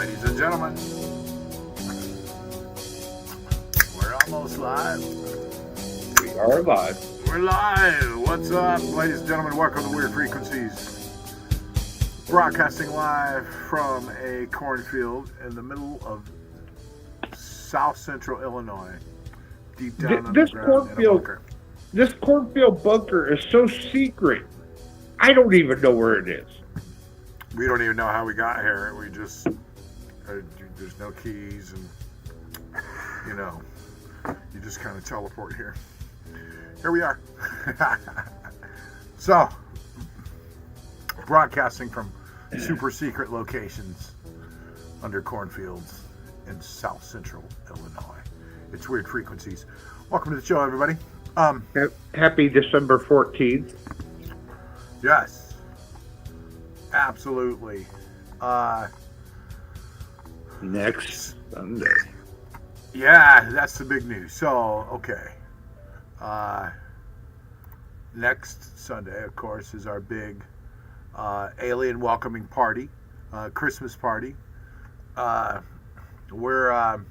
ladies and gentlemen. We're almost live. We are live. We're live. What's up, ladies and gentlemen? Welcome to Weird Frequencies. Broadcasting live from a cornfield in the middle of South Central Illinois. Deep down underground in a bunker. This cornfield bunker is so secret. I don't even know where it is. We don't even know how we got here. We just, there's no keys, and you just kind of teleport here. Here we are. So, broadcasting from super secret locations under cornfields in South Central Illinois. It's Weird Frequencies. Welcome to the show, everybody. Happy December 14th. Yes. Absolutely. Next Sunday. Yeah, that's the big news. So, okay. Next Sunday, of course, is our big alien welcoming party, Christmas party. We're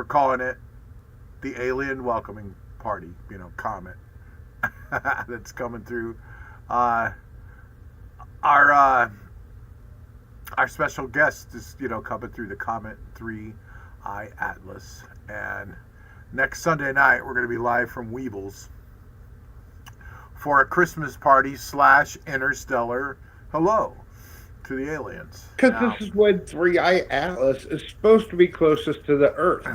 calling it the alien welcoming party, comet. That's coming through. Our special guest is coming through the Comet 3I Atlas, and next Sunday night we're going to be live from Weebles for a Christmas party / interstellar hello to the aliens. Because this is when 3I Atlas is supposed to be closest to the Earth.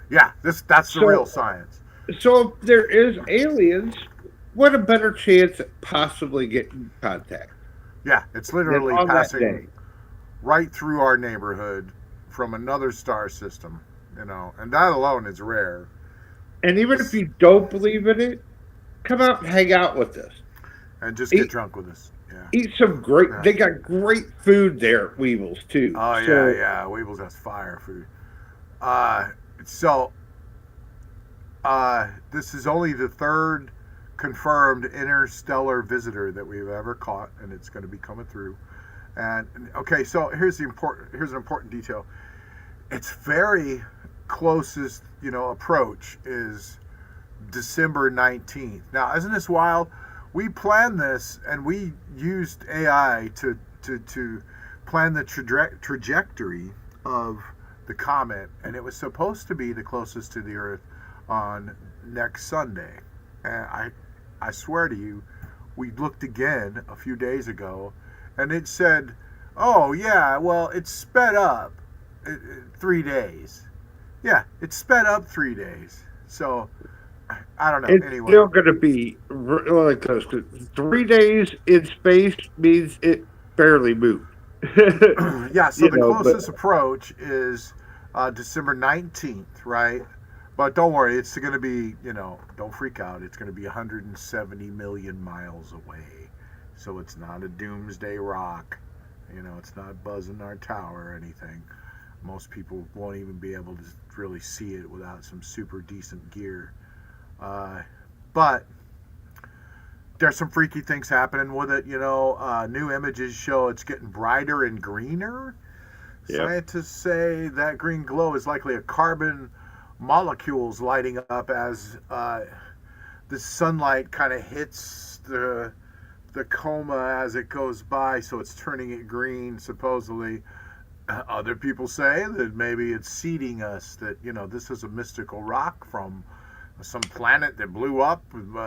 Yeah, that's the real science. So if there is aliens, what a better chance at possibly getting contact. Yeah, it's literally passing right through our neighborhood from another star system, and that alone is rare. And even if you don't believe in it, come out and hang out with us. And just get drunk with us. Yeah. Eat some great, they got great food there at Weebles too. Oh, yeah. Weebles has fire food. This is only the third confirmed interstellar visitor that we've ever caught, and it's going to be coming through. And okay, so here's an important detail. Its very closest approach is December 19th. Now, isn't this wild? We planned this, and we used AI to plan the trajectory of the comet, and it was supposed to be the closest to the Earth on next Sunday. And I swear to you, we looked again a few days ago, and it said, oh yeah, well, it's sped up 3 days. Yeah, it's sped up 3 days. So I don't know. It's anyway, still going to be really close. 3 days in space means it barely moved. Yeah, so the closest approach is December 19th, right? But don't worry, it's going to be, don't freak out. It's going to be 170 million miles away. So it's not a doomsday rock. It's not buzzing our tower or anything. Most people won't even be able to really see it without some super decent gear. But there's some freaky things happening with it. New images show it's getting brighter and greener. Yep. Scientists say that green glow is likely a carbon molecules lighting up as the sunlight kind of hits the coma as it goes by, so it's turning it green, supposedly. Other people say that maybe it's seeding us, that this is a mystical rock from some planet that blew up,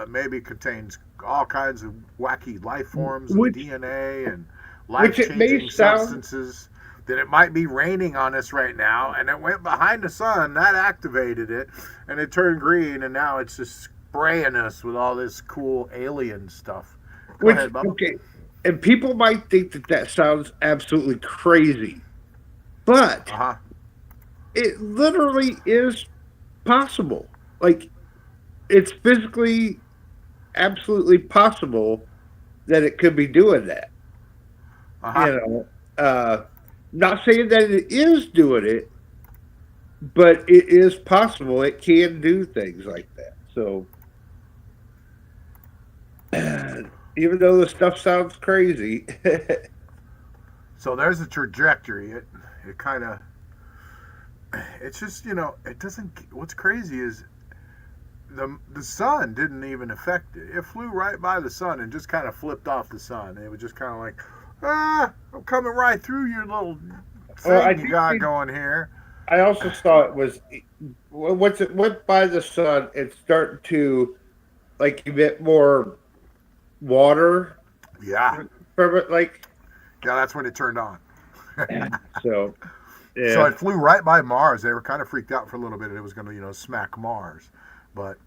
maybe contains all kinds of wacky life forms and DNA and life-changing substances. That it might be raining on us right now, and it went behind the sun, that activated it, and it turned green, and now it's just spraying us with all this cool alien stuff. Go ahead, Bubba. Okay, and people might think that sounds absolutely crazy, but it literally is possible. Like, it's physically absolutely possible that it could be doing that. Not saying that it is doing it, but it is possible. It can do things like that. So even though the stuff sounds crazy. So there's a trajectory. It kind of, it's just, it doesn't. What's crazy is the sun didn't even affect it. It flew right by the sun and just kind of flipped off the sun. It was just kind of like, I'm coming right through your little thing you got going here. I also saw it was once it went by the sun, it's starting to like emit more water. Yeah. From it, like. Yeah, that's when it turned on. So. Yeah. So it flew right by Mars. They were kind of freaked out for a little bit. It was going to, smack Mars, but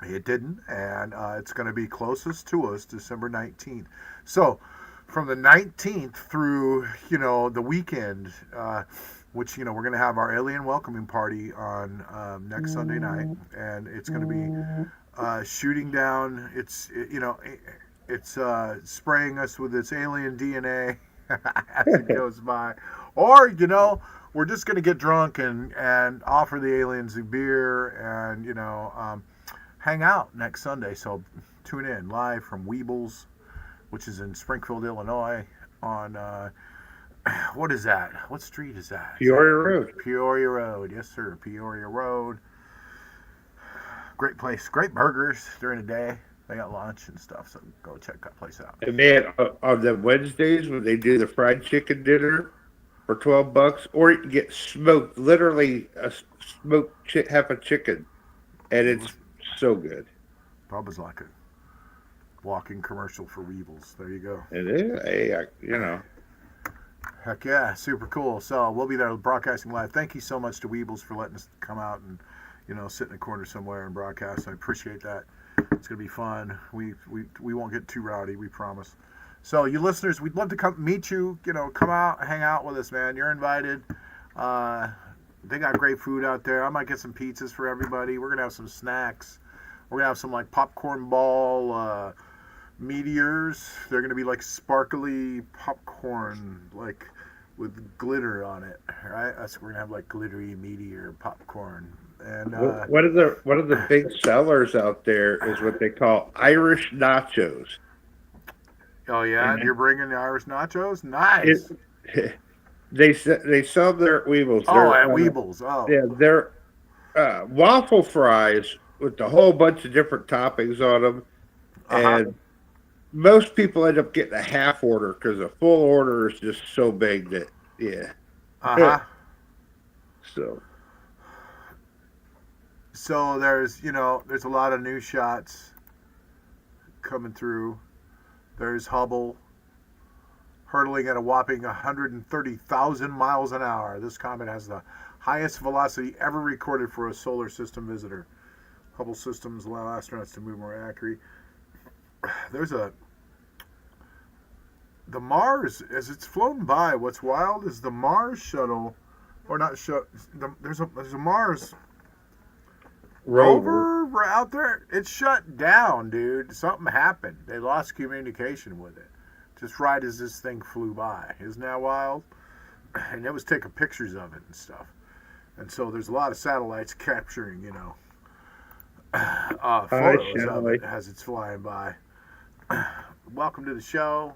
it didn't, and it's going to be closest to us December 19th. So from the 19th through, the weekend, which, we're going to have our alien welcoming party on next Sunday night, and it's going to be shooting down. It's spraying us with its alien DNA as it goes by. Or, we're just going to get drunk and offer the aliens a beer and, hang out next Sunday. So tune in live from Weebles, which is in Springfield, Illinois on, what is that? What street is that? Peoria Road. Peoria Road. Yes, sir. Peoria Road. Great place. Great burgers during the day. They got lunch and stuff, so go check that place out. And man, on the Wednesdays when they do the fried chicken dinner for $12, or you can get smoked, literally a smoked half a chicken, and it's so good. Bubba's like a walking commercial for Weebles. There you go. It is, hey, Heck yeah, super cool. So we'll be there broadcasting live. Thank you so much to Weebles for letting us come out and sit in a corner somewhere and broadcast. I appreciate that. It's gonna be fun. We won't get too rowdy, we promise. So you listeners, we'd love to come meet you. Come out, hang out with us, man. You're invited. They got great food out there. I might get some pizzas for everybody. We're gonna have some snacks. We're gonna have some like popcorn ball meteors. They're gonna be like sparkly popcorn, like with glitter on it. Right? We're gonna have like glittery meteor popcorn. And one of the big sellers out there is what they call Irish nachos. Oh yeah, you're bringing the Irish nachos? Nice. They sell their at Weebles. Oh, at Weebles. Oh, yeah, they're waffle fries with a whole bunch of different toppings on them, and most people end up getting a half order because a full order is just so big that So there's a lot of new shots coming through. There's Hubble hurtling at a whopping 130,000 miles an hour. This comet has the highest velocity ever recorded for a solar system visitor. Hubble systems allow astronauts to move more accurately. There's the Mars, as it's flown by, what's wild is the Mars shuttle, or not shuttle, there's a Mars rover out there. It shut down, dude. Something happened. They lost communication with it just right as this thing flew by. Isn't that wild? And it was taking pictures of it and stuff. And so there's a lot of satellites capturing, photos of it as it's flying by. Welcome to the show.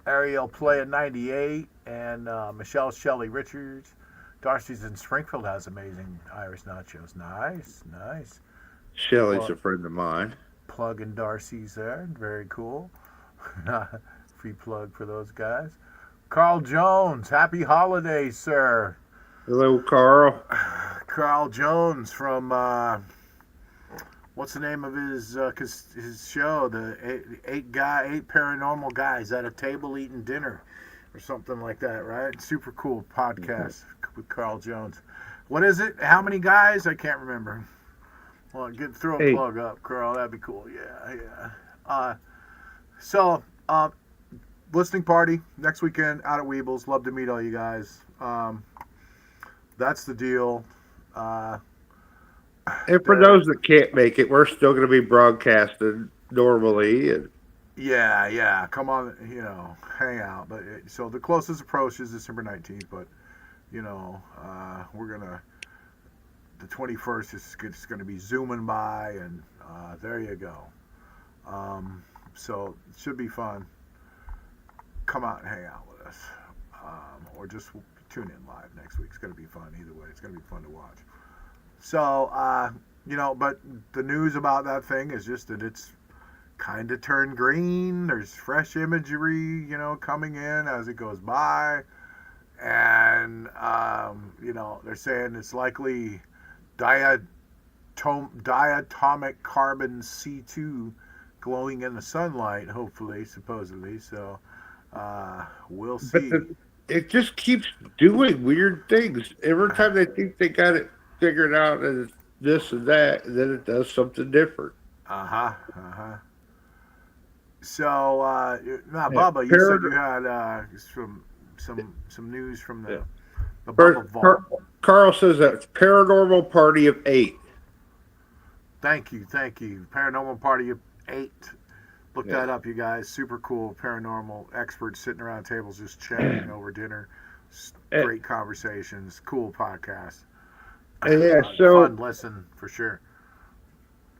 Ariel Play at 98 and Michelle Shelley Richards. Darcy's in Springfield has amazing Irish nachos. Nice. Shelley's a friend of mine. Plugging Darcy's there. Very cool. Free plug for those guys. Carl Jones, happy holidays, sir. Hello, Carl. Carl Jones from what's the name of his show? The eight paranormal guys at a table eating dinner, or something like that, right? Super cool podcast with Carl Jones. What is it? How many guys? I can't remember. Well, throw a plug up, Carl. That'd be cool. Yeah. So, listening party next weekend out at Weebles. Love to meet all you guys. That's the deal. And for those that can't make it, we're still going to be broadcasted normally. And yeah. Come on, hang out. But so the closest approach is December 19th. But we're gonna. The 21st is going to be zooming by, and there you go. So it should be fun. Come out and hang out with us, or just tune in live next week. It's going to be fun either way. It's going to be fun to watch. So, but the news about that thing is just that it's kind of turned green. There's fresh imagery, coming in as it goes by. And, they're saying it's likely diatomic carbon C2 glowing in the sunlight, hopefully, supposedly. So, we'll see. But it just keeps doing weird things. Every time they think they got it figured out and it's this and that, and then it does something different. So, Bubba, you said you had some news from the Bubba Vault. Carl says that's Paranormal Party of 8. Thank you. Paranormal Party of 8. Look that up, you guys. Super cool paranormal experts sitting around tables just chatting over dinner. Great conversations. Cool podcast. Fun listen for sure.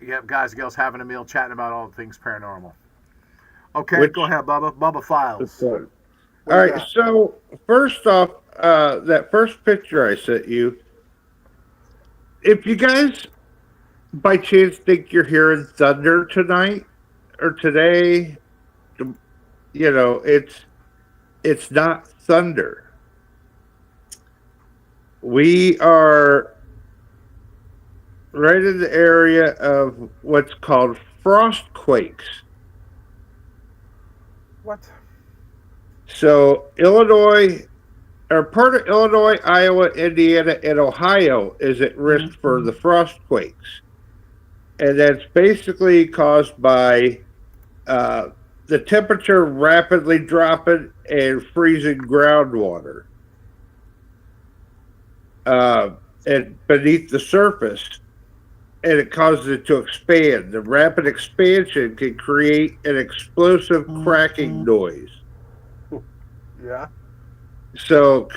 You have guys and girls having a meal, chatting about all things paranormal. Okay, go ahead, Bubba. Bubba Files. All right, so first off, that first picture I sent you, if you guys by chance think you're hearing thunder tonight or today, it's not thunder. We are right in the area of what's called frost quakes. What? So Illinois, or part of Illinois, Iowa, Indiana, and Ohio is at risk for the frost quakes. And that's basically caused by the temperature rapidly dropping and freezing groundwater and beneath the surface, and it causes it to expand. The rapid expansion can create an explosive cracking noise. Yeah. So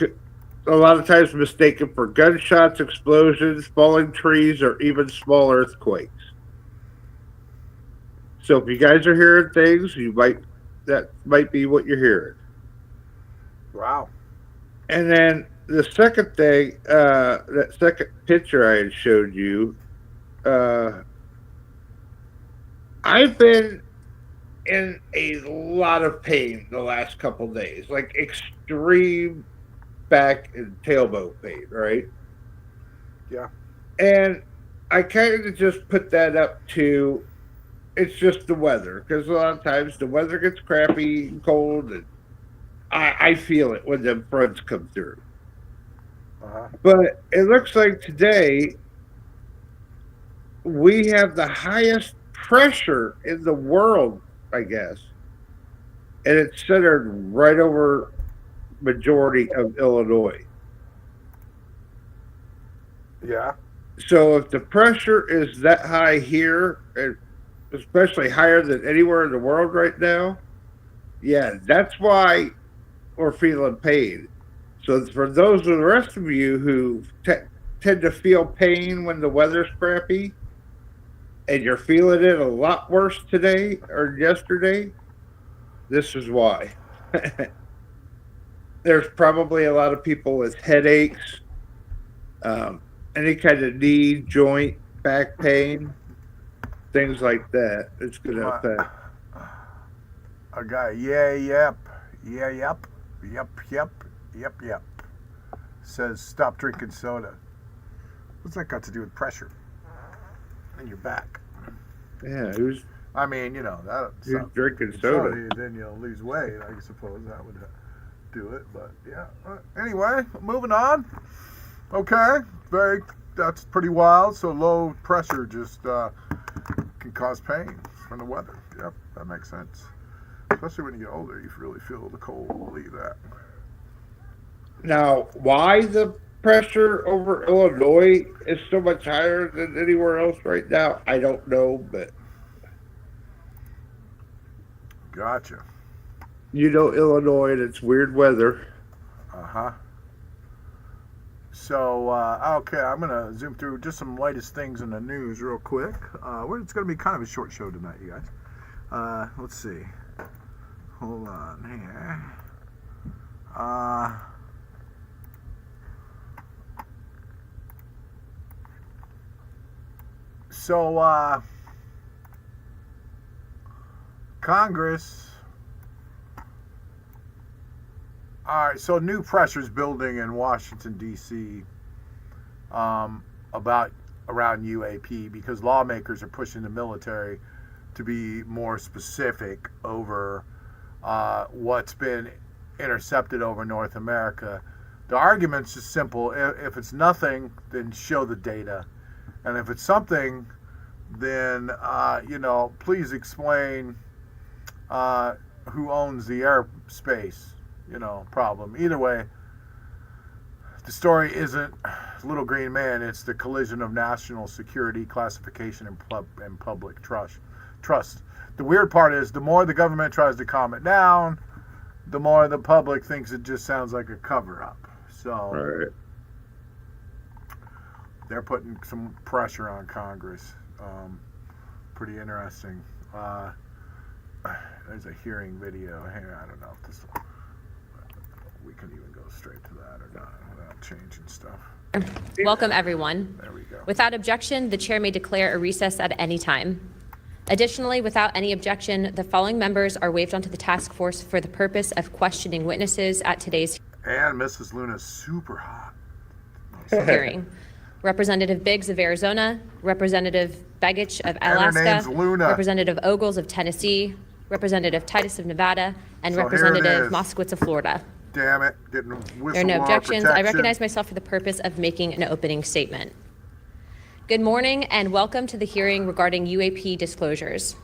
a lot of times mistaken for gunshots, explosions, falling trees, or even small earthquakes. So if you guys are hearing things, that might be what you're hearing. Wow. And then the second thing, that second picture I had showed you, I've been in a lot of pain the last couple days, like extreme back and tailbone pain, right? Yeah. And I kind of just put that up to it's just the weather, because a lot of times the weather gets crappy and cold, and I feel it when the fronts come through. But it looks like today we have the highest pressure in the world, I guess, and it's centered right over majority of Illinois. Yeah. So if the pressure is that high here, and especially higher than anywhere in the world right now, yeah, that's why we're feeling pain. So for those of the rest of you who tend to feel pain when the weather's crappy, and you're feeling it a lot worse today or yesterday, this is why. There's probably a lot of people with headaches, any kind of knee, joint, back pain, things like that. It's going to affect. A guy, yep, says stop drinking soda. What's that got to do with pressure in your back? Yeah, who's drinking soda? Then you'll lose weight. I suppose that would do it. But yeah. Anyway, moving on. Okay, that's pretty wild. So low pressure just can cause pain from the weather. Yep, that makes sense. Especially when you get older, you really feel the cold. Believe that. Now, why the pressure over Illinois is so much higher than anywhere else right now, I don't know, but gotcha. Illinois and its weird weather. So, okay, I'm going to zoom through just some latest things in the news real quick. It's going to be kind of a short show tonight, you guys. Let's see. Hold on here. So Congress. All right, so new pressure's building in Washington, D.C. About around UAP because lawmakers are pushing the military to be more specific over what's been intercepted over North America. The argument's just simple. If it's nothing, then show the data. And if it's something, then, please explain who owns the airspace, problem. Either way, the story isn't Little Green Man. It's the collision of national security, classification, and public trust. The weird part is the more the government tries to calm it down, the more the public thinks it just sounds like a cover-up. So Right. they're putting some pressure on Congress. Pretty interesting. There's a hearing video here. I don't know if this we can even go straight to that or not without changing stuff. Welcome, everyone. There we go. Without objection, the chair may declare a recess at any time. Additionally, without any objection, the following members are waived onto the task force for the purpose of questioning witnesses at today's And Mrs. Luna's super hot. hearing. Representative Biggs of Arizona, Representative Begich of And her Alaska, name's Luna. Representative Ogles of Tennessee, Representative Titus of Nevada, and So here it Representative is. Moskowitz of Florida. Damn it. Getting whistleblower There are no objections. I protection. recognize myself for the purpose of making an opening statement. Good morning and welcome to the hearing regarding UAP disclosures.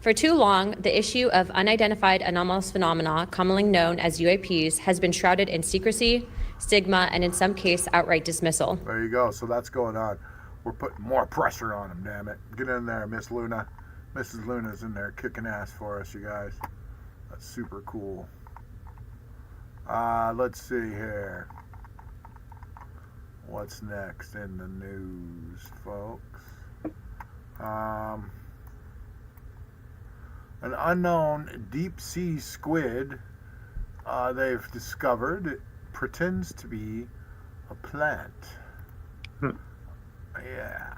For too long, the issue of unidentified anomalous phenomena, commonly known as UAPs, has been shrouded in secrecy, stigma, and in some case, outright dismissal. There you go. So that's going on. We're putting more pressure on them, damn it. Get in there, Miss Luna. Mrs. Luna's in there kicking ass for us, you guys. That's super cool. Let's see here. What's next in the news, folks? An unknown deep sea squid they've discovered pretends to be a plant. Yeah.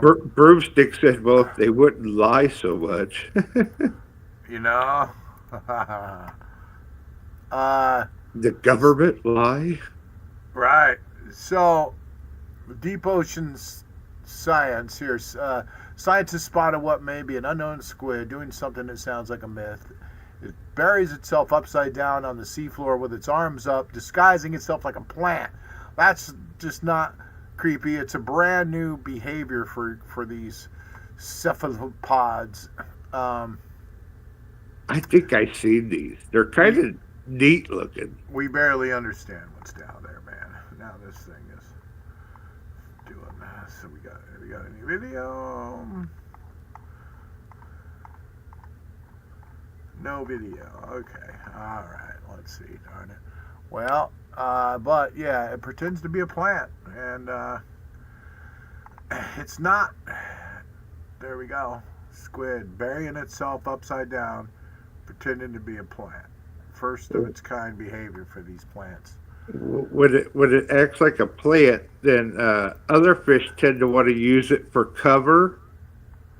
Broomstick said, well, if they wouldn't lie so much. You know? The government lie? Right. So, deep ocean science here. Scientists spotted what may be an unknown squid doing something that sounds like a myth. It buries itself upside down on the seafloor with its arms up, disguising itself like a plant. That's just not creepy. It's a brand new behavior for these cephalopods. I think I've seen these. They're kind of neat looking. We barely understand what's down there, man. Now this thing is doing that. So we got any video? No video. Okay. All right. Let's see. Darn it. Well, but yeah, it pretends to be a plant, and it's not. There we go. Squid burying itself upside down, pretending to be a plant. First of its kind behavior for these plants. When it acts like a plant, then other fish tend to want to use it for cover,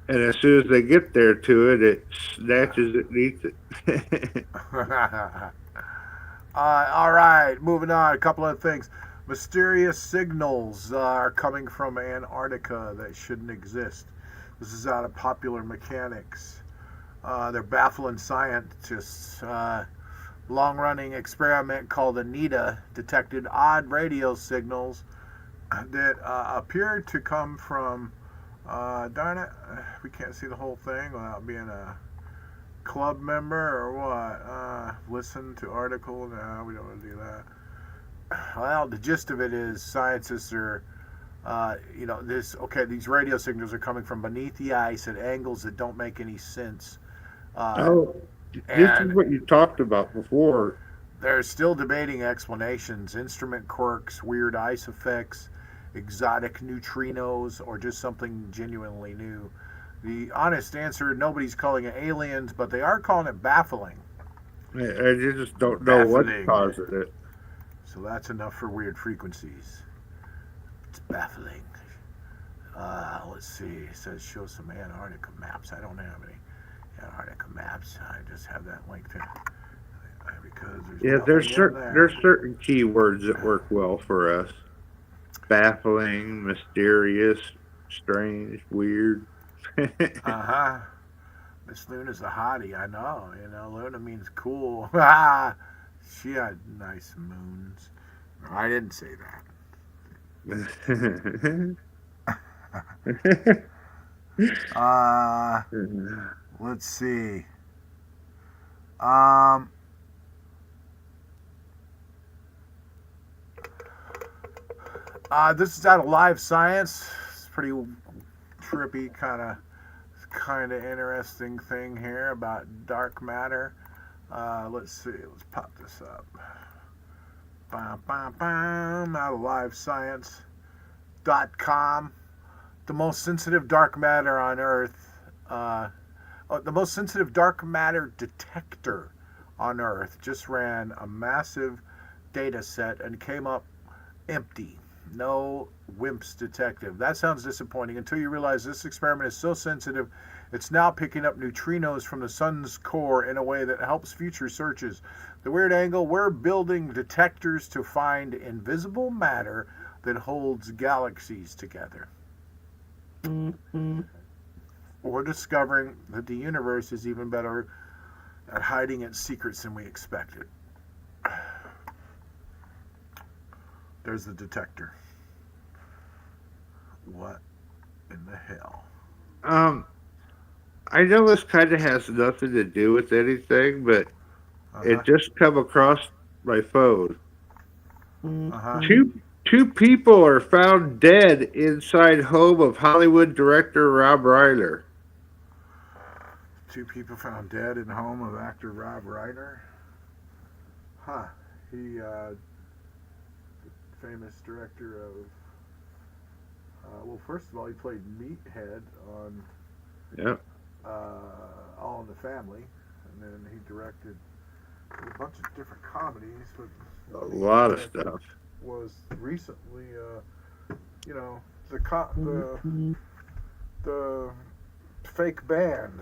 and as soon as they get there to it, it snatches it and eats it. All right, moving on. A couple of things. Mysterious signals are coming from Antarctica that shouldn't exist. This is out of Popular Mechanics. They're baffling scientists. Long-running experiment called ANITA detected odd radio signals that appear to come from, darn it, we can't see the whole thing without being a club member or what. Listen to article. No, we don't want to do that. Well, the gist of it is scientists are, these radio signals are coming from beneath the ice at angles that don't make any sense. This is what you talked about before. They're still debating explanations, instrument quirks, weird ice effects, exotic neutrinos, or just something genuinely new. The honest answer: nobody's calling it aliens, but they are calling it baffling. I just don't know what's Baffling. causing it. So that's enough for weird frequencies. It's baffling. Let's see. It says show some Antarctica maps. I don't have any Antarctica maps. I just have that link there. Because there's certain keywords that work well for us. Baffling, mysterious, strange, weird. Miss Luna's a hottie, I know. Luna means cool. She had nice moons. I didn't say that. Let's see. This is out of Live Science. It's pretty trippy, kind of interesting thing here about dark matter. Let's see. Let's pop this up. Out of LiveScience.com. The most sensitive dark matter on Earth. The most sensitive dark matter detector on Earth just ran a massive data set and came up empty. No WIMPs detected. That sounds disappointing until you realize this experiment is so sensitive it's now picking up neutrinos from the sun's core in a way that helps future searches. The weird angle: we're building detectors to find invisible matter that holds galaxies together. We're discovering that the universe is even better at hiding its secrets than we expected. There's the detector. What in the hell? I know this kind of has nothing to do with anything, but it just come across my phone. Two people are found dead inside home of Hollywood director Rob Reiner. 2 people found dead in home of actor Rob Reiner. He, famous director of. Well, first of all, he played Meathead on. Yep. All in the Family, and then he directed a bunch of different comedies. But a lot of stuff. Was recently, the fake band,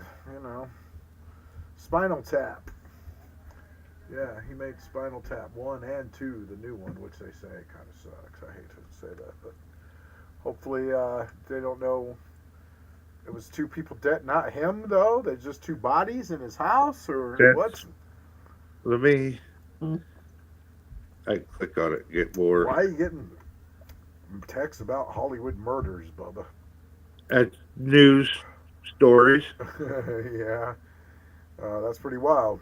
Spinal Tap. Yeah, he made Spinal Tap 1 and 2, the new one, which they say kind of sucks. I hate to say that, but hopefully they don't know. It was 2 people dead, not him though. There's just 2 bodies in his house, or what? Let me. I can click on it. Get more. Why are you getting texts about Hollywood murders, Bubba? News stories. Yeah, that's pretty wild.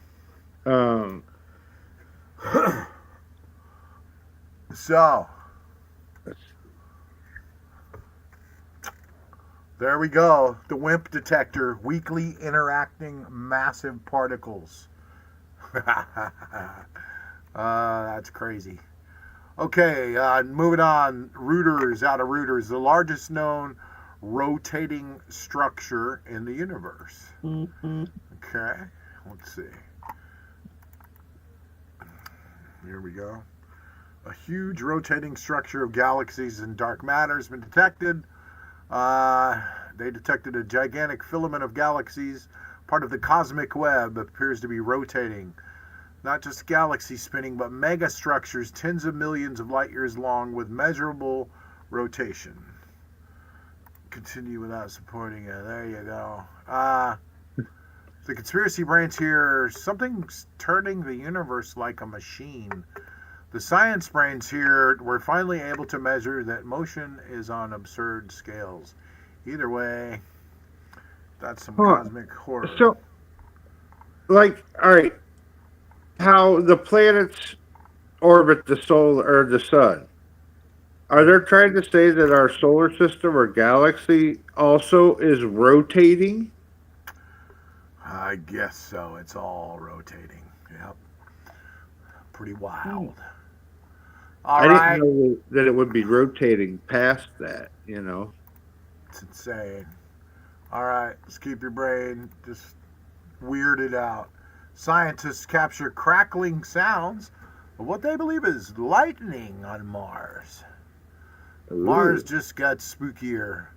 So. There we go. The WIMP detector, weakly interacting massive particles. That's crazy. Okay, moving on. Reuters, out of Reuters, the largest known rotating structure in the universe. Okay, let's see. Here we go. A huge rotating structure of galaxies and dark matter has been detected. They detected a gigantic filament of galaxies, part of the cosmic web, appears to be rotating. Not just galaxies spinning, but mega structures tens of millions of light years long with measurable rotation. Continue without supporting it. There you go. The conspiracy brains here, something's turning the universe like a machine. The science brains here were finally able to measure that motion is on absurd scales. Either way, that's some cosmic horror. So, all right, how the planets orbit the sun. Are they trying to say that our solar system or galaxy also is rotating? I guess so. It's all rotating. Yep. Pretty wild. I didn't know that it would be rotating past that, It's insane. All right, let's keep your brain just weirded out. Scientists capture crackling sounds of what they believe is lightning on Mars. Ooh. Mars just got spookier.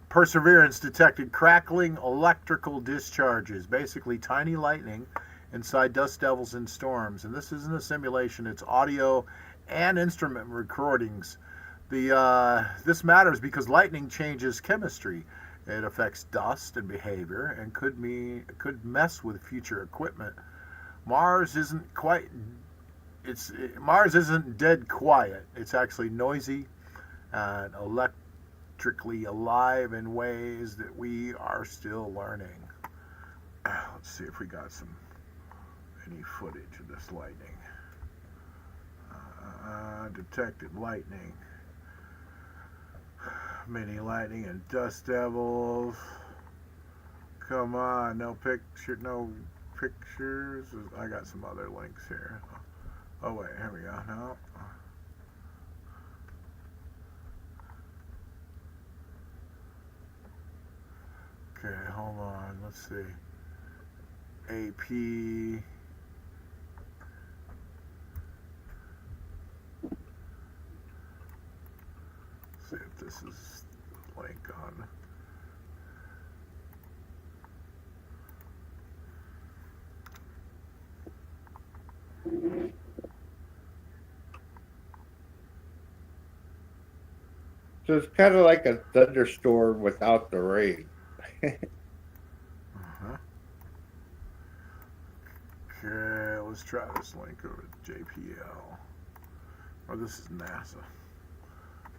Perseverance detected crackling electrical discharges, basically tiny lightning inside dust devils and storms. And this isn't a simulation, it's audio and instrument recordings. This matters because lightning changes chemistry. It affects dust and behavior and could mess with future equipment. Mars isn't dead quiet. It's actually noisy and electrically alive in ways that we are still learning. Let's see if we got any footage of this lightning. Detected lightning. Mini lightning and dust devils. Come on, no pictures. I got some other links here. Oh wait, here we go. No. Okay, hold on. Let's see. AP. See if this is the link on. So it's kind of like a thunderstorm without the rain. Uh-huh. Okay, let's try this link over to JPL. Oh, this is NASA.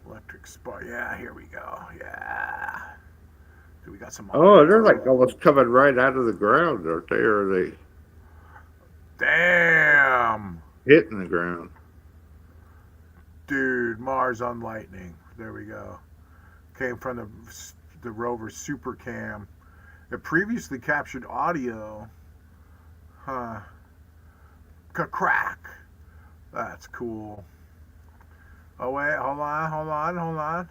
Electric spark. Yeah, here we go. Yeah. So we got some. Oh, they're like almost coming right out of the ground, aren't they? Or are they Damn. hitting the ground? Dude, Mars on lightning. There we go. Came from the rover SuperCam. It previously captured audio. Huh. Crack. That's cool. Oh wait, hold on.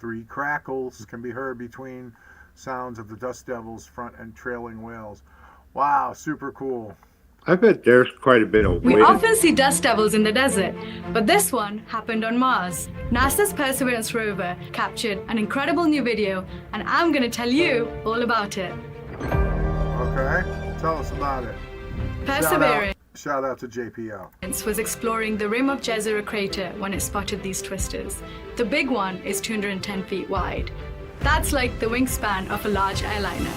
3 crackles can be heard between sounds of the dust devils, front and trailing whales. Wow, super cool. I bet there's quite a bit of We wind. often see dust devils in the desert, but this one happened on Mars. NASA's Perseverance rover captured an incredible new video, and I'm going to tell you all about it. Okay, tell us about it. Perseverance Shout out to JPL. was exploring the rim of Jezero crater when it spotted these twisters. The big one is 210 feet wide. That's like the wingspan of a large airliner.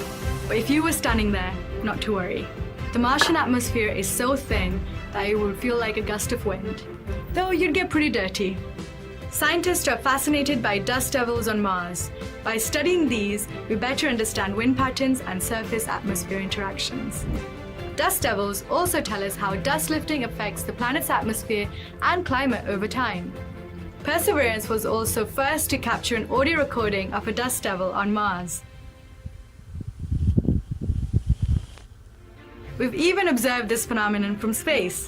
But if you were standing there, not to worry. The Martian atmosphere is so thin that it would feel like a gust of wind, though you'd get pretty dirty. Scientists are fascinated by dust devils on Mars. By studying these, we better understand wind patterns and surface-atmosphere interactions. Dust devils also tell us how dust lifting affects the planet's atmosphere and climate over time. Perseverance was also first to capture an audio recording of a dust devil on Mars. We've even observed this phenomenon from space.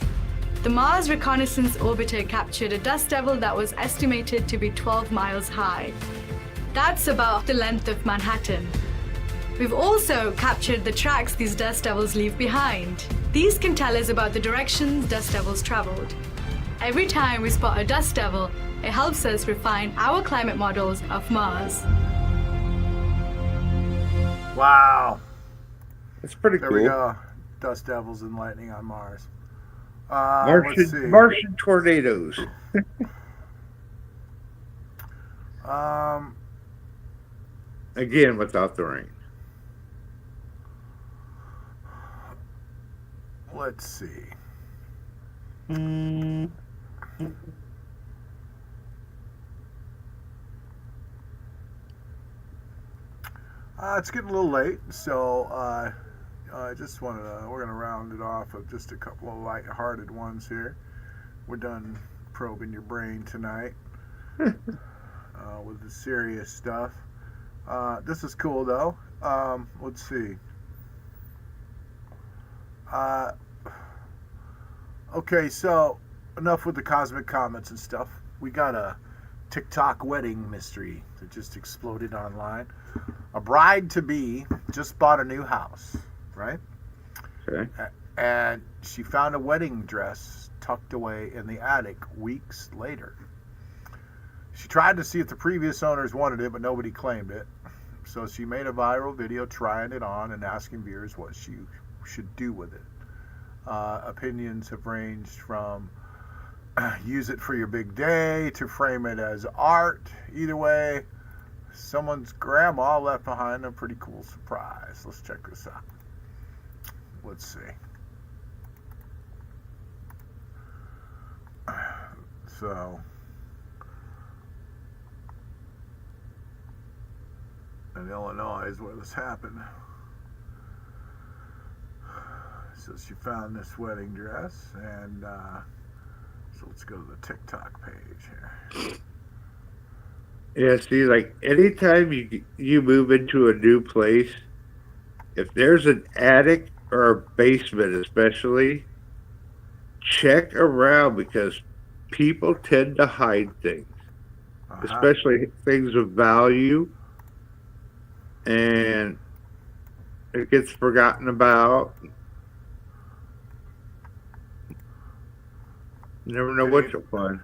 The Mars Reconnaissance Orbiter captured a dust devil that was estimated to be 12 miles high. That's about the length of Manhattan. We've also captured the tracks these dust devils leave behind. These can tell us about the directions dust devils traveled. Every time we spot a dust devil, it helps us refine our climate models of Mars. Wow. It's pretty There cool. we go. Dust devils and lightning on Mars. Let's see. Martian tornadoes. Again, without the rain. Let's see. It's getting a little late, so I just wanted to, we're going to round it off of just a couple of light-hearted ones here. We're done probing your brain tonight with the serious stuff. This is cool, though. Let's see. Okay, so enough with the cosmic comments and stuff. We got a TikTok wedding mystery that just exploded online. A bride-to-be just bought a new house, right? Okay. And she found a wedding dress tucked away in the attic weeks later. She tried to see if the previous owners wanted it, but nobody claimed it. So she made a viral video trying it on and asking viewers what she should do with it. Opinions have ranged from use it for your big day to frame it as art. Either way, someone's grandma left behind a pretty cool surprise. Let's check this out. Let's see. So, in Illinois is where this happened. So she found this wedding dress, and so let's go to the TikTok page here. Yeah, see, like anytime you move into a new place, if there's an attic or a basement especially, check around because people tend to hide things, especially things of value, and it gets forgotten about. You never know what you'll find.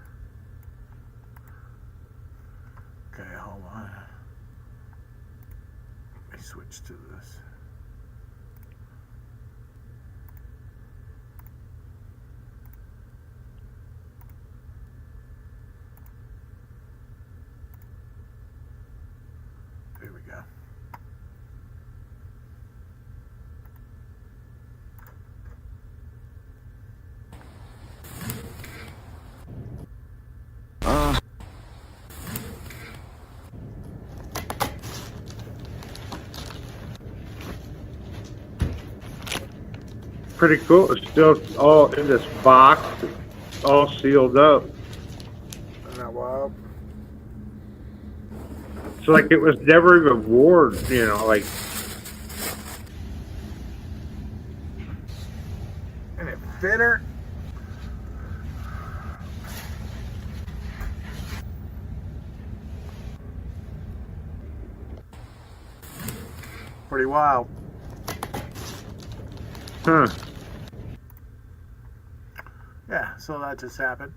Okay, hold on. Let me switch to this. There we go. Pretty cool. It's still all in this box, all sealed up. Isn't that wild? It's like it was never even worn, you know, like. And it fit her. Pretty wild. Huh. Yeah, so that just happened.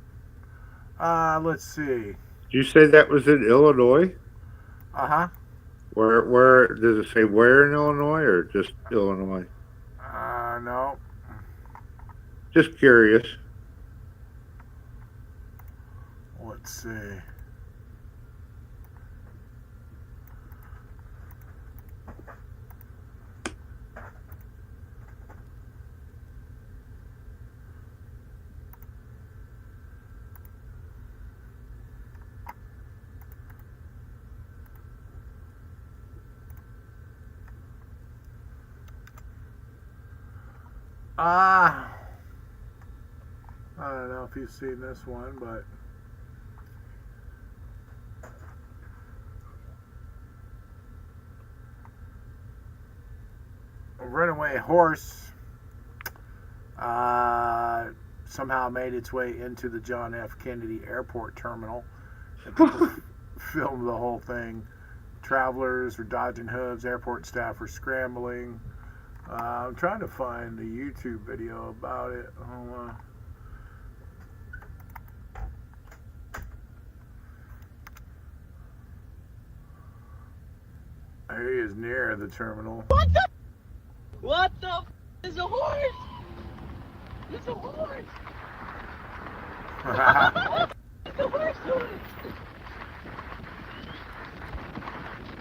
Let's see. Did you say that was in Illinois? Uh-huh. Where does it say where in Illinois or just Illinois? No. Just curious. Let's see. I don't know if you've seen this one, but a runaway horse somehow made its way into the John F. Kennedy Airport terminal. And people filmed the whole thing. Travelers were dodging hooves. Airport staff were scrambling. I'm trying to find the YouTube video about it. Hold on. He is near the terminal. What the is a horse? It's a horse! It's a horse doing?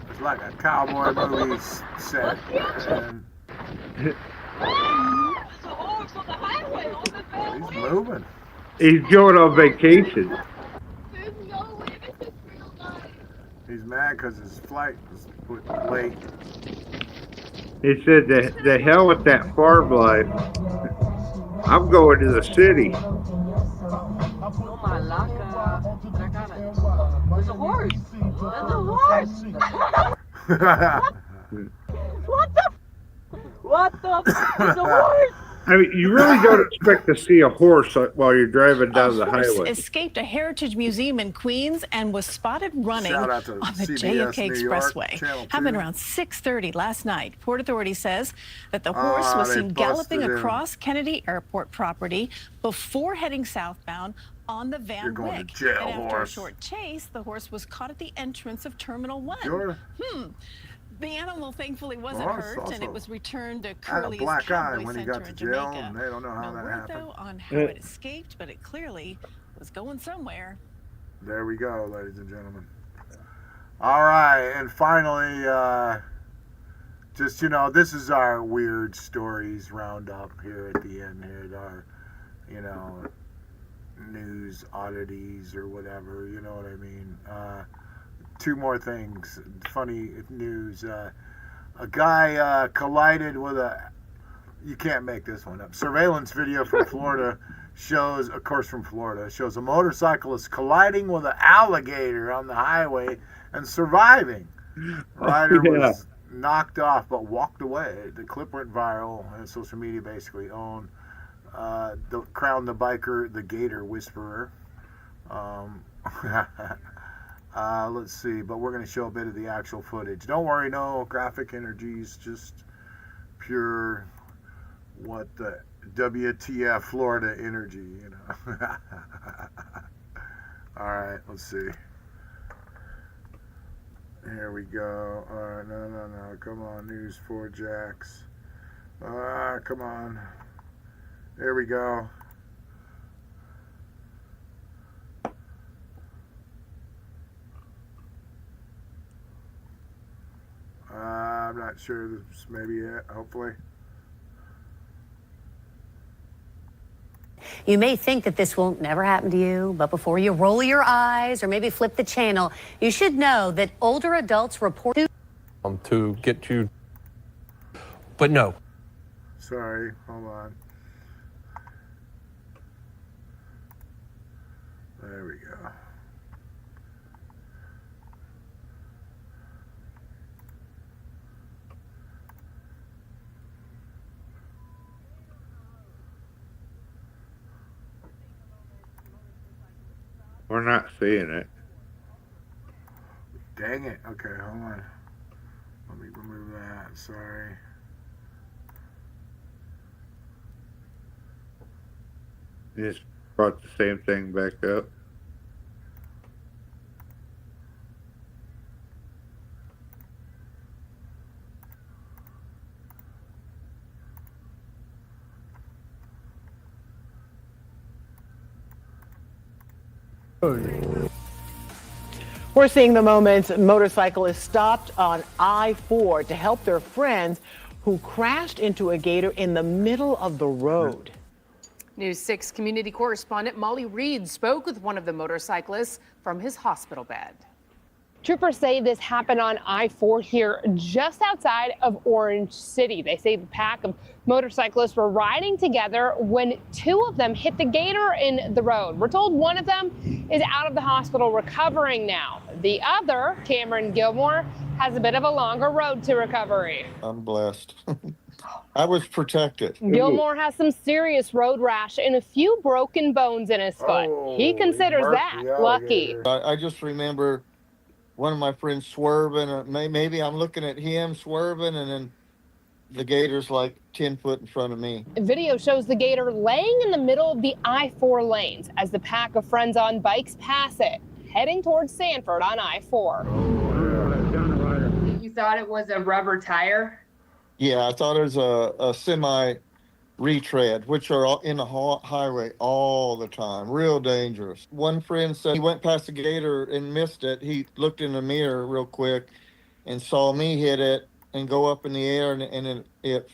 It's like a cowboy movie set. And It's a horse on the highway on the bad he's way. moving. He's going on vacation. There's no way this is real life. He's mad because his flight was put late. He said, the hell with that farm life. I'm going to the city. Oh my laca. There's a horse. There's a horse. What the? What the? There's a horse. I mean, you really don't expect to see a horse while you're driving down the horse highway. Escaped a heritage museum in Queens and was spotted running Shout on out to the CBS JFK New York, Expressway. Channel 2. Happened around 6:30 last night. Port Authority says that the horse was they seen galloping busted him. across Kennedy Airport property before heading southbound on the You're Van going to Wyck. jail, And after horse. a short chase, the horse was caught at the entrance of Terminal 1. Sure. The animal thankfully wasn't Well, it's hurt, and it also was returned to had a Curly's black eye Cowboy when he Center got to in jail, Jamaica. and they don't know how No that word, happened. though, on how it escaped, but it clearly was going somewhere. There we go, ladies and gentlemen. All right, and finally, just, this is our weird stories roundup here at the end here. Our, news oddities or whatever, you know what I mean. Two more things. Funny news. A guy collided with you can't make this one up. Surveillance video from Florida shows a motorcyclist colliding with an alligator on the highway and surviving. Rider was knocked off but walked away. The clip went viral and social media basically owned. Crowned the biker the Gator Whisperer. Let's see, but we're going to show a bit of the actual footage. Don't worry, no graphic energies, just pure the WTF Florida energy, All right, let's see. Here we go. All right, no. Come on, News 4 Jacks. Come on. There we go. I'm not sure. This may be it, hopefully. You may think that this will never happen to you, but before you roll your eyes or maybe flip the channel, you should know that older adults report to get you, but no. Sorry, hold on. There we go. We're not seeing it. Dang it. Okay, hold on. Let me remove that. Sorry. You just brought the same thing back up. We're seeing the moment motorcyclists stopped on I-4 to help their friends who crashed into a gator in the middle of the road. News 6 community correspondent Molly Reed spoke with one of the motorcyclists from his hospital bed. Troopers say this happened on I-4 here just outside of Orange City. They say the pack of motorcyclists were riding together when two of them hit the gator in the road. We're told one of them is out of the hospital recovering now. The other, Cameron Gilmore, has a bit of a longer road to recovery. I'm blessed. I was protected. Gilmore has some serious road rash and a few broken bones in his foot. He considers that lucky. I just remember one of my friends swerving. Maybe I'm looking at him swerving, and then the gator's like 10 foot in front of me. Video shows the gator laying in the middle of the I-4 lanes as the pack of friends on bikes pass it, heading towards Sanford on I-4. You thought it was a rubber tire? Yeah, I thought it was a semi retread, which are in the highway all the time. Real dangerous. One friend said he went past the gator and missed it. He looked in the mirror real quick and saw me hit it and go up in the air, and it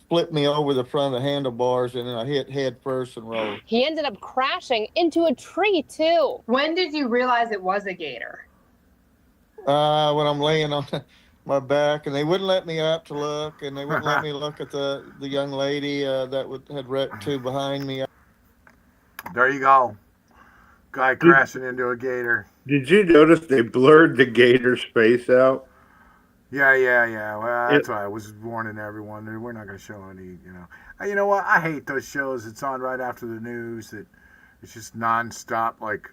flipped me over the front of the handlebars, and then I hit head first and rolled. He ended up crashing into a tree, too. When did you realize it was a gator? When I'm laying on my back, and they wouldn't let me out to look, and they wouldn't let me look at the young lady had wrecked too behind me. There you go. Guy crashing into a gator. Did you notice they blurred the gator's face out? Yeah. Well, that's why I was warning everyone. We're not going to show any, You know what? I hate those shows. It's on right after the news. It's just nonstop, like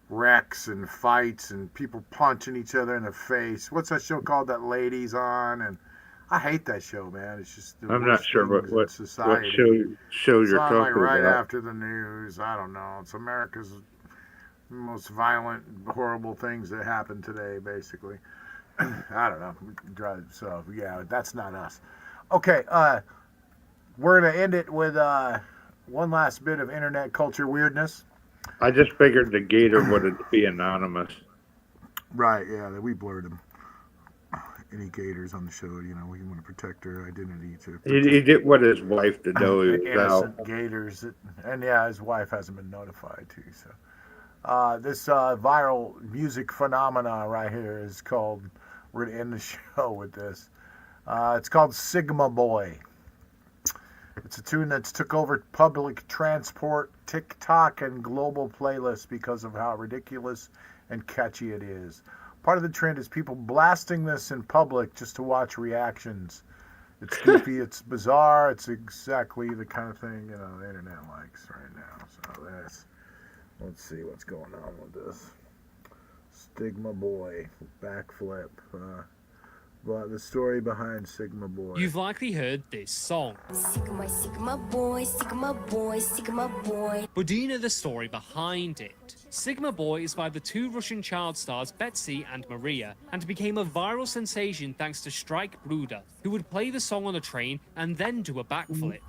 wrecks and fights and people punching each other in the face. What's that show called that Ladies on? And I hate that show, man. It's just the I'm not worst sure things in what society. show It's you're on, talking like, right about. after the news. I don't know. It's America's most violent, horrible things that happen today, basically. I don't know. So, yeah, that's not us. Okay, we're going to end it with one last bit of internet culture weirdness. I just figured the gator wouldn't be anonymous. Right, yeah, we blurred him. Any gators on the show, we want to protect her identity. He didn't want his wife to know he was innocent out. Gators. And, yeah, his wife hasn't been notified, too, so. This viral music phenomena right here is called, we're going to end the show with this. It's called Sigma Boy. It's a tune that's took over public transport, TikTok, and global playlists because of how ridiculous and catchy it is. Part of the trend is people blasting this in public just to watch reactions. It's goofy, it's bizarre, it's exactly the kind of thing, the internet likes right now. So let's see what's going on with this. Sigma Boy, backflip. But the story behind Sigma Boy. You've likely heard this song. Sigma, Sigma boy, Sigma boy, Sigma boy. But do you know the story behind it? Sigma Boy is by the two Russian child stars Betsy and Maria, and became a viral sensation thanks to Strike Bruder, who would play the song on a train and then do a backflip.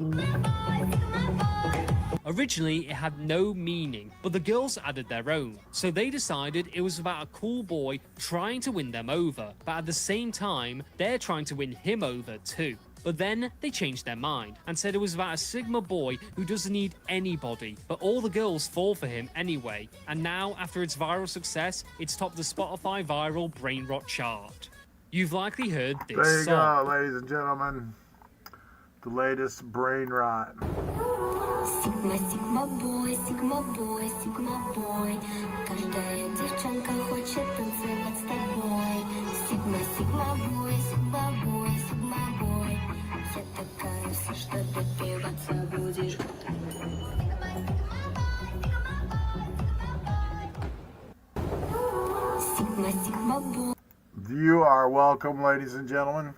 Originally, it had no meaning, but the girls added their own. So they decided it was about a cool boy trying to win them over, but at the same time, they're trying to win him over too. But then they changed their mind and said it was about a Sigma boy who doesn't need anybody, but all the girls fall for him anyway. And now, after its viral success, it's topped the Spotify viral Brain Rot chart. You've likely heard this there you song. go, ladies and gentlemen. The latest Brain Rot. Sigma, Sigma boy, Sigma boy, Sigma boy. Каждая девчонка хочет танцевать с тобой. Sigma, Sigma boy, Sigma boy, Sigma boy. Я такая вся, что допиваться будешь. Sigma, Sigma boy. You are welcome, ladies and gentlemen.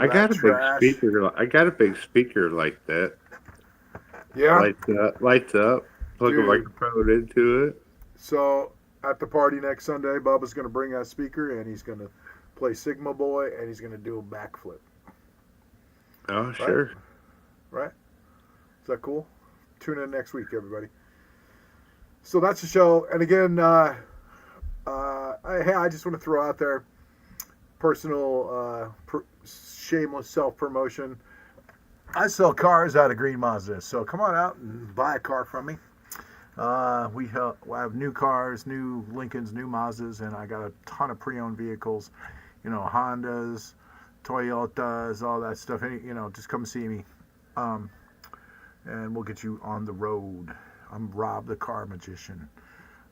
I got a big speaker like that. Yeah. Lights up. Plug a Dude. microphone into it. So at the party next Sunday, Bubba's going to bring that speaker and he's going to play Sigma Boy and he's going to do a backflip. Oh, Right? sure. Right? Is that cool? Tune in next week, everybody. So that's the show. And again, hey, I just want to throw out there personal, shameless self-promotion. I sell cars out of Green Mazda, so come on out and buy a car from me. We have new cars, new Lincolns, new Mazdas, and I got a ton of pre-owned vehicles, Hondas, Toyotas, all that stuff. Just come see me, and we'll get you on the road. I'm Rob the Car Magician.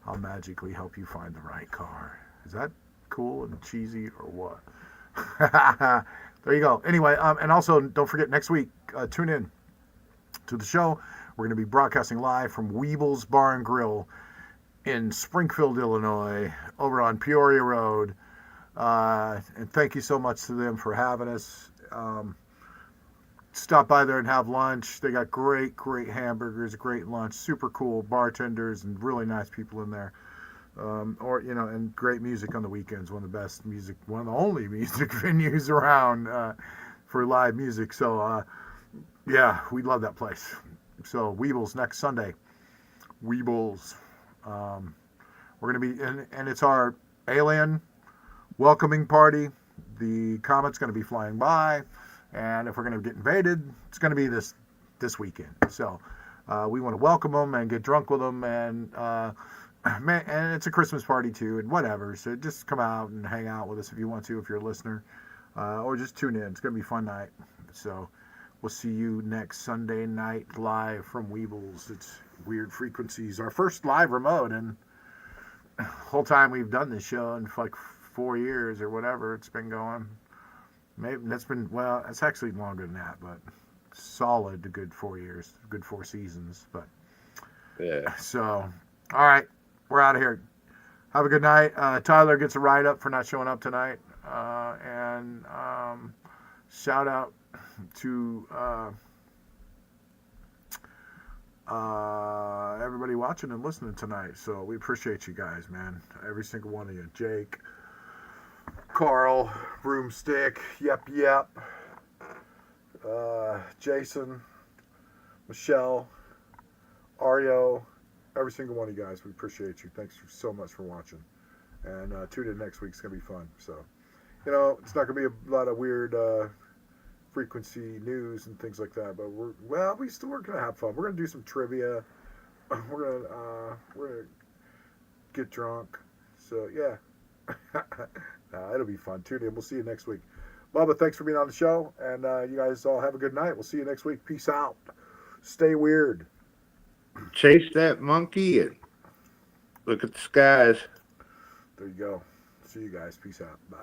I'll magically help you find the right car. Is that cool and cheesy or what? There you go. Anyway, and also don't forget next week, tune in to the show. We're going to be broadcasting live from Weebles Bar and Grill in Springfield, Illinois, over on Peoria Road. And thank you so much to them for having us. Stop by there and have lunch. They got great hamburgers, great lunch, super cool bartenders, and really nice people in there. And great music on the weekends. One of the best music, one of the only music venues around for live music. So, yeah, we love that place. So, Weebles next Sunday. Weebles. We're going to be, and it's our alien welcoming party. The comet's going to be flying by. And if we're going to get invaded, it's going to be this weekend. So, we want to welcome them and get drunk with them and man, and it's a Christmas party too, and whatever. So just come out and hang out with us if you want to, if you're a listener, or just tune in. It's gonna be a fun night. So we'll see you next Sunday night live from Weebles. It's Weird Frequencies, our first live remote, and the whole time we've done this show in like 4 years or whatever it's been going. Maybe that's been, well, it's actually longer than that, but solid, a good 4 years, good 4 seasons. But yeah. So, all right, we're out of here. Have a good night. Tyler gets a write up for not showing up tonight, and shout out to everybody watching and listening tonight. So we appreciate you guys, man. Every single one of you. Jake, Carl, Broomstick, Yep, Jason, Michelle, Ario, every single one of you guys. We appreciate you. Thanks so much for watching. And tune in next week. It's going to be fun. So, it's not going to be a lot of weird frequency news and things like that, but we're going to have fun. We're going to do some trivia. We're going to get drunk. So, yeah. It'll be fun. Tune in. We'll see you next week. Bubba, thanks for being on the show, and you guys all have a good night. We'll see you next week. Peace out. Stay weird. Chase that monkey and look at the skies. There you go. See you guys. Peace out. Bye.